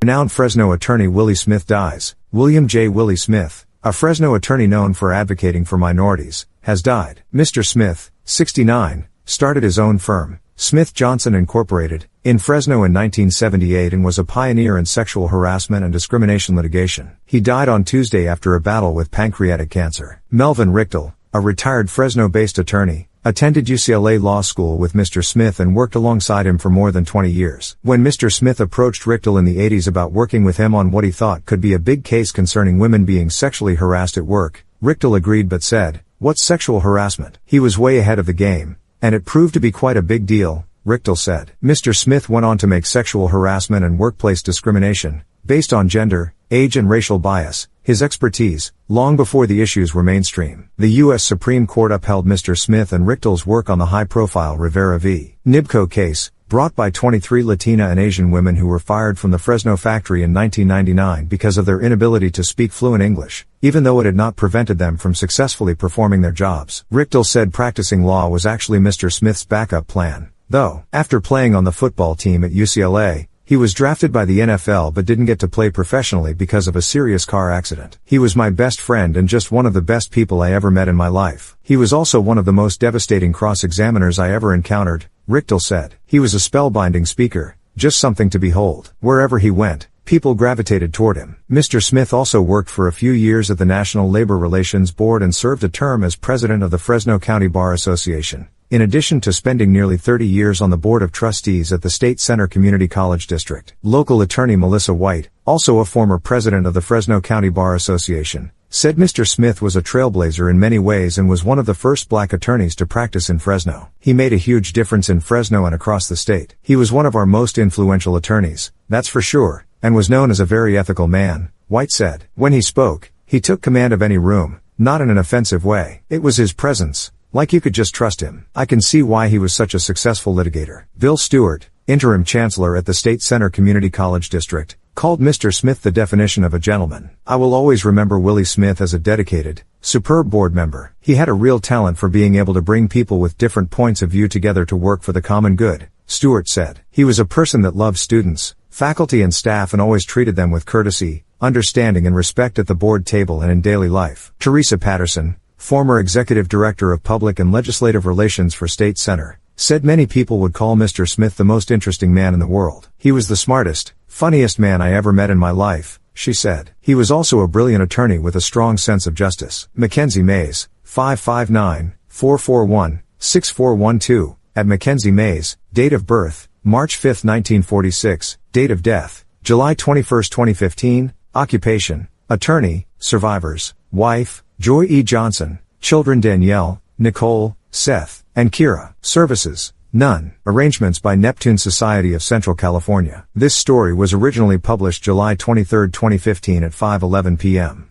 Renowned Fresno attorney Willie Smith dies. William J. Willie Smith, a Fresno attorney known for advocating for minorities, has died. Mr. Smith, 69, started his own firm, Smith Johnson Incorporated, in Fresno in 1978 and was a pioneer in sexual harassment and discrimination litigation. He died on Tuesday after a battle with pancreatic cancer. Melvin Richtel, a retired Fresno-based attorney, attended UCLA Law School with Mr. Smith and worked alongside him for more than 20 years. When Mr. Smith approached Richtel in the 80s about working with him on what he thought could be a big case concerning women being sexually harassed at work, Richtel agreed but said, "What's sexual harassment?" He was way ahead of the game, and it proved to be quite a big deal, Richtel said. Mr. Smith went on to make sexual harassment and workplace discrimination, based on gender, age and racial bias, his expertise, long before the issues were mainstream. The U.S. Supreme Court upheld Mr. Smith and Richtel's work on the high-profile Rivera v. Nibco case, brought by 23 Latina and Asian women who were fired from the Fresno factory in 1999 because of their inability to speak fluent English, even though it had not prevented them from successfully performing their jobs. Richtel said practicing law was actually Mr. Smith's backup plan, though. After playing on the football team at UCLA, he was drafted by the NFL but didn't get to play professionally because of a serious car accident. "He was my best friend and just one of the best people I ever met in my life. He was also one of the most devastating cross-examiners I ever encountered," Richtel said. "He was a spellbinding speaker, just something to behold. Wherever he went, people gravitated toward him." Mr. Smith also worked for a few years at the National Labor Relations Board and served a term as president of the Fresno County Bar Association, in addition to spending nearly 30 years on the Board of Trustees at the State Center Community College District. Local attorney Melissa White, also a former president of the Fresno County Bar Association, said Mr. Smith was a trailblazer in many ways and was one of the first black attorneys to practice in Fresno. "He made a huge difference in Fresno and across the state. He was one of our most influential attorneys, that's for sure, and was known as a very ethical man," White said. When he spoke, he took command of any room, not in an offensive way. It was his presence, like you could just trust him. "I can see why he was such a successful litigator." Bill Stewart, interim chancellor at the State Center Community College District, called Mr. Smith the definition of a gentleman. "I will always remember Willie Smith as a dedicated, superb board member. He had a real talent for being able to bring people with different points of view together to work for the common good," Stewart said. "He was a person that loved students, faculty and staff and always treated them with courtesy, understanding and respect at the board table and in daily life." Teresa Patterson, former executive director of public and legislative relations for State Center, said many people would call Mr. Smith the most interesting man in the world. "He was the smartest, funniest man I ever met in my life," she said. "He was also a brilliant attorney with a strong sense of justice." Mackenzie Mays, 559-441-6412, at Mackenzie Mays, date of birth, March 5, 1946, date of death, July 21, 2015, occupation, attorney, survivors, wife, Joy E. Johnson, children Danielle, Nicole, Seth, and Kira. Services, none. Arrangements by Neptune Society of Central California. This story was originally published July 23, 2015 at 5:11 p.m.